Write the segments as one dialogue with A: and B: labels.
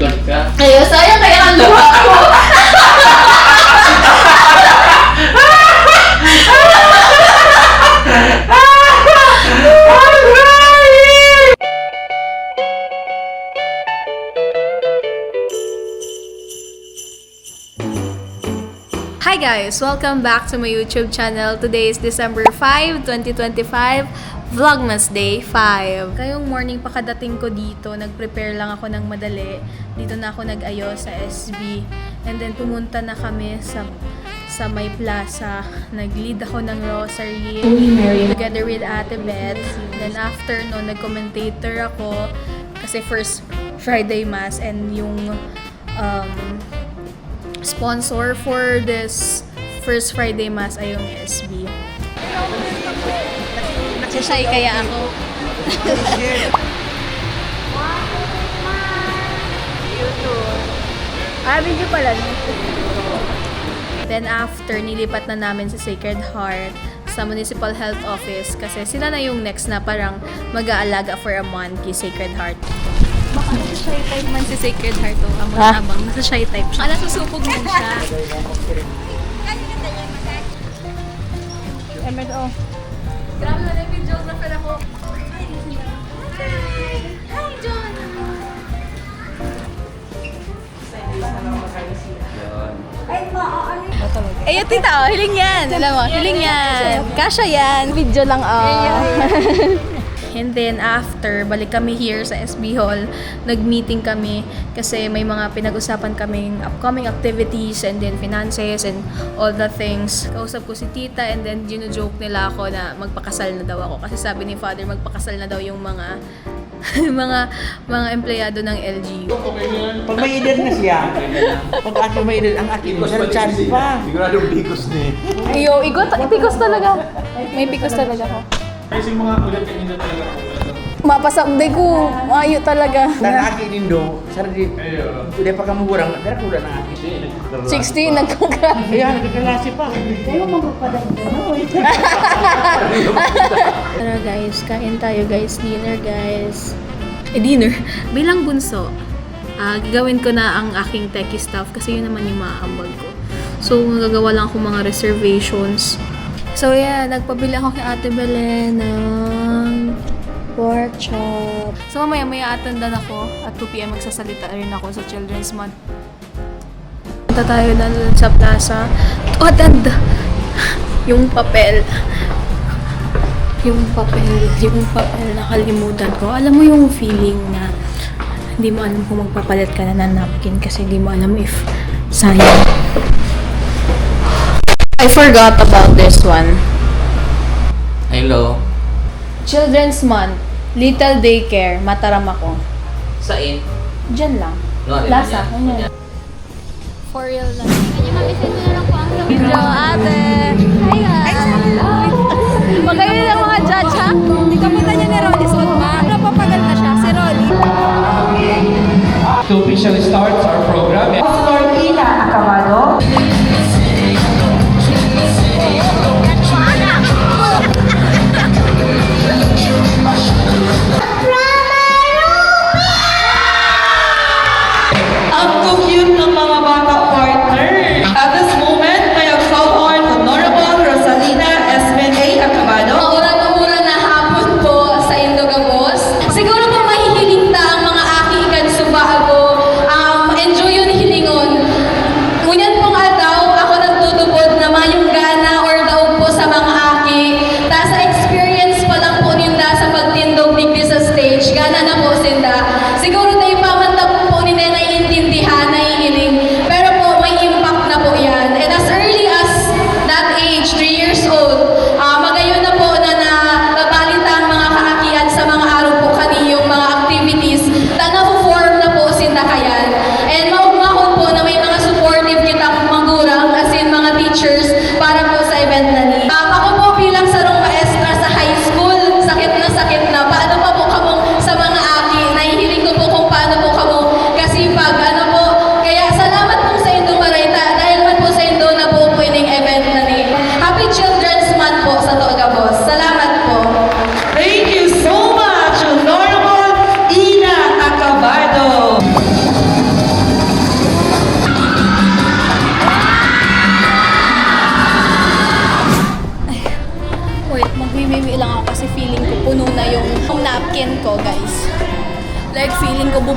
A: likod ka.
B: Ayaw, sayang kaya ang luha ko.
C: Hi guys! Welcome back to my YouTube channel. Today is December 5, 2025, Vlogmas Day 5. Kayong morning pakadating ko dito, nag-prepare lang ako ng madali. Dito na ako nag-ayos sa SB. And then pumunta na kami sa may plaza. Nag-lead ako ng rosary together with Ate Beth. Then after no, nag-commentator ako kasi first Friday Mass and yung sponsor for this first Friday Mass ay yung SB. Nagsasay kaya ako. Video pala. Then after, nilipat na namin sa Sacred Heart sa Municipal Health Office kasi sila na yung next na parang mag-aalaga for a month kay Sacred Heart. Baka nasa shy type man si Sacred Heart o abang nasa shy type siya. Nasusupog man siya. MLO. Grabe na yung videographer ako. Hi, John! Ayun, tita, oh, hiling yan. Alam mo, hiling yan. Kasha yan. Video lang, And then after, balik kami here sa SB Hall. Nag-meeting kami kasi may mga pinag-usapan kaming upcoming activities and then finances and all the things. Kausap ko si tita and then gino-joke nila ako na magpakasal na daw ako kasi sabi ni father magpakasal na daw yung mga mga empleyado ng LGU.
D: Pag may edad na siya, pag ato may edad, ang akin mo, sir, chance pa.
A: Siguradong bigos ni.
C: Ayo, pikos talaga. May pikos talaga ako.
A: Kasi yung mga ulit yung hindi talaga ako.
C: Mapasabday ko. Ayo talaga.
D: Dahil akin nindo, sir, di pa kamo burang, dahil ko na akin.
C: 60, nagkaka.
D: Kaya, nagkakalasi pa.
C: Tara guys, kain tayo guys. Dinner guys. Dinner. Bilang bunso, gagawin ko na ang aking techie stuff kasi yun naman yung maaambag ko. So, magagawa lang ako mga reservations. So, yeah, nagpabili ako kay Ate Belen ng pork chop. So, mamaya atendan ako at 2 PM magsasalita rin ako sa Children's Month. Punta tayo na dun sa plaza. Attend! Yung papel. Yung papel, nakalimutan ko. Alam mo yung feeling na hindi mo alam kung magpapalit ka na ng napkin kasi hindi mo alam if sayang. I forgot about this one.
A: Hello.
C: Children's Month, Little Daycare, Mataram ako.
A: Sain?
C: Diyan lang.
A: No,
C: Plaza.
A: yan.
C: For real lang. Kanya mamisin mo na lang po ang video, ate. Hi guys! Magayon na mga judge, ha?
E: Kapunta niya ni Rolly Sotma. Napapaganda siya, si Rolly.
F: To officially starts our program.
E: Lord Ina Acabado.
G: Ang cute ng mga bata partner. At this moment, may call on Honorable Rosalina Esmen A. Acabado.
C: Mauran-umura na hapon po sa Indogabos. Siguro po mahihiling ta ang mga aki ikan subaago. Enjoy yun hilingon. Ngunyan pong adaw, ako nagtutubod na mayong gana or daw po sa mga aki. Ta sa experience pa lang po ninda sa pagtindog digdi sa stage. Gana na po sinda. Siguro tayo pamantag po ni Nenay intindihan na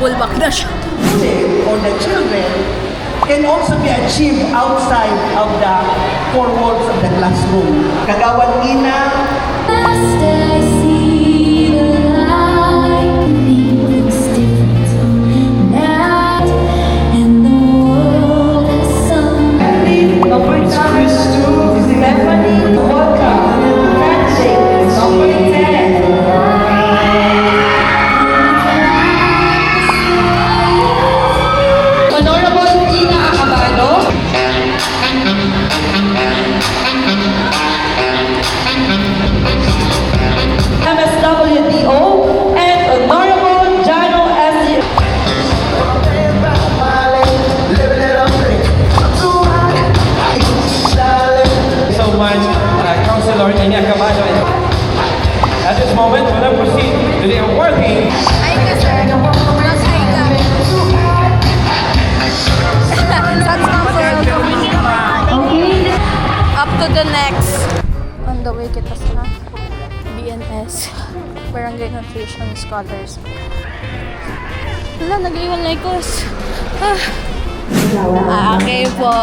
C: nabubulbak na siya.
D: or the children can also be achieved outside of the four walls of the classroom. Kagawad ina,
G: Stephanie Vodka, Francis, number 10. Honorable Tina Acabado. MSWDO and Honorable Jano S.
F: So much, Councilor Enya Cabado. At this moment, we'll now proceed to the awarding.
E: Ay, kasi. Nakay ka. That's
C: Up to the next. On the way kita sa BNS, Barangay Nutrition Scholars. Wala, nag-iwalay course. Okay po.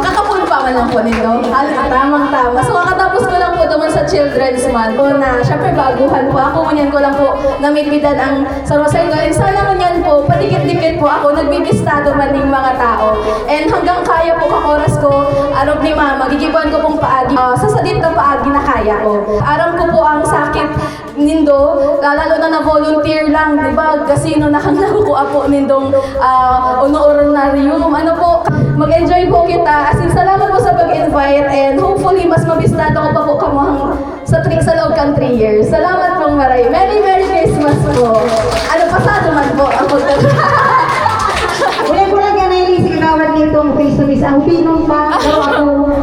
B: Kakapulo pa man lang po nito. Tamang-tama. So, kakatapos ko lang po naman sa Children's Month. O na, syempre baguhan po ako. Ngunyan ko lang po namitbidan ang sa Rosario. And sana ngunyan po, padikit-dikit po ako, nagbibistado man ng mga tao. And hanggang kaya po kakoras ko, aram ni Mama, gigibuan ko pong paagi. Sasadit na paagi na kaya ko. Aram ko po ang sakit nindo, lalo na volunteer lang, di ba? Kasino na kang nakukuha po nindong honorarium. Ano po, mag-enjoy po kita. As in, salamat po sa pag-invite and hopefully mas mabistado ko pa po kamuhang sa loob kang 3 years. Salamat pong maray. Merry Christmas po. Ano, pasado man po ang
H: Wala ko lang yan ay si kagawad nito ang face to face. Ang pinong pa, daw ako.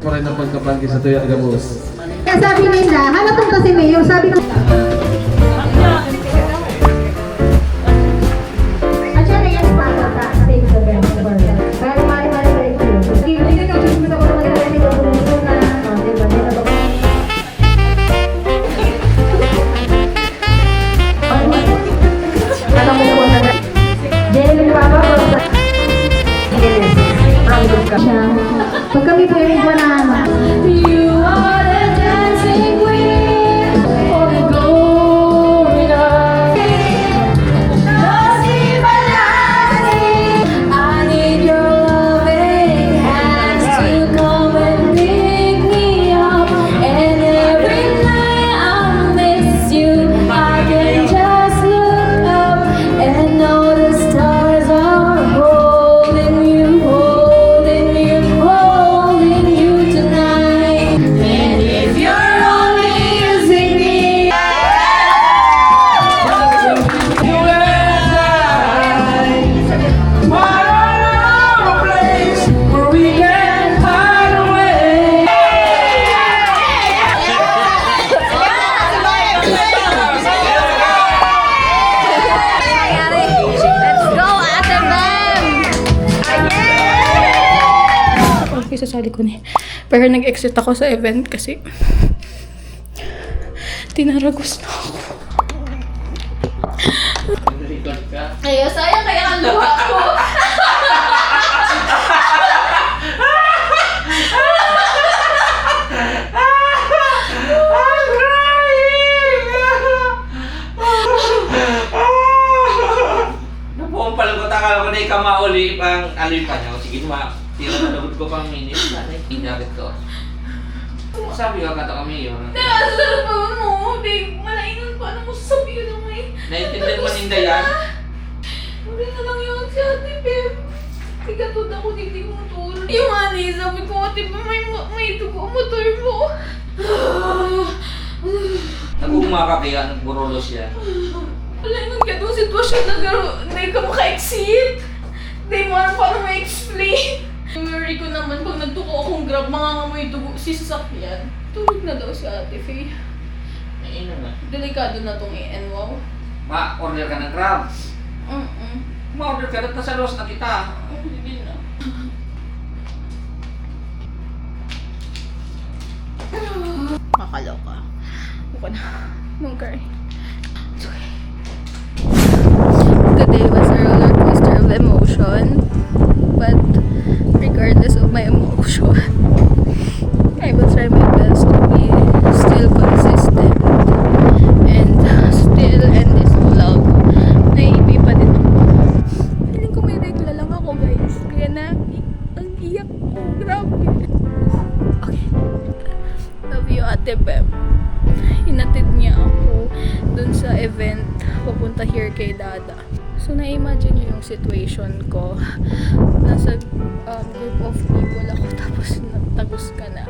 A: Maray ng pagkapangki sa tuya, Gabos.
H: Kaya sabi nila, hanapon kasi Mayo, sabi ko, actually, yes, para ta, save the best for them. Pero mali-mali ba ito? Hindi ka kasi gusto ko naman yung ito kung na, diba, di na ba? Alam mo naman na, Jenny, Papa, Rosa, ang ka siya. Pag kami po yung na,
B: You are the dancing queen for the glory of I need your loving hands to come and pick me up. And every night I miss you. I can just look up and know the stars are holding you, holding you, holding you tonight. And if you're only using me,
C: Let's go, Ate Bam! Okay, sasali ko na. Pero nag-exit ako sa event kasi tinaragos na ako.
B: kaya sayang kaya ang luha ko.
A: Napuong palang ko, takala ko na ikaw mauli pang alin pa niya. Sige, tira na lagod ko pang minute. Inarit ko. Sabi ka kata kami yun.
B: Nasarap pa mo, babe. Malainan pa. Ano mo sasabihin na may...
A: Naintindihan mo ninda yan?
B: Uli na lang yun si ate, babe. Tigatod ako hindi motor. Yung ani, sabi ko, ate, may dugo motor mo.
A: Nagugumaka kaya, nagburolos yan.
B: Wala yung ganong sitwasyon na hindi ka maka-exit. Hindi mo alam paano ma-explain. Worry ko naman pag nagtuko akong grab, mangangamoy dugo si sasakyan. Tulog na daw si ate, Faye.
A: Ay, ino na.
B: Delikado na tong i-end, wow.
A: Ma-order ka ng Grab. Ma-order ka na sa loss na kita.
B: Hindi na.
C: Kakaloka. Buka na. Nung cry. It's okay. bata. So, na-imagine nyo yung situation ko. Nasa group of people ako tapos natagos ka na.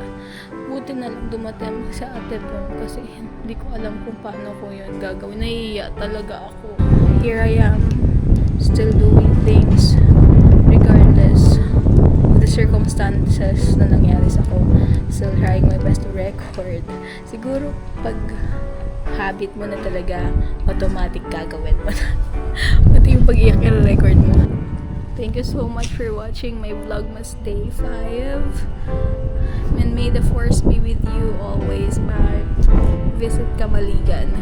C: Buti na lang dumating sa ate Pong kasi hindi ko alam kung paano ko yun gagawin. Naiiyak talaga ako. Here I am, still doing things regardless of the circumstances na nangyari sa ako. Still trying my best to record. Siguro pag habit mo na talaga, automatic gagawin mo na. Pati yung pag-iyak i-record mo. Thank you so much for watching my Vlogmas Day 5. And may the force be with you always. Bye. Visit Kamaligan.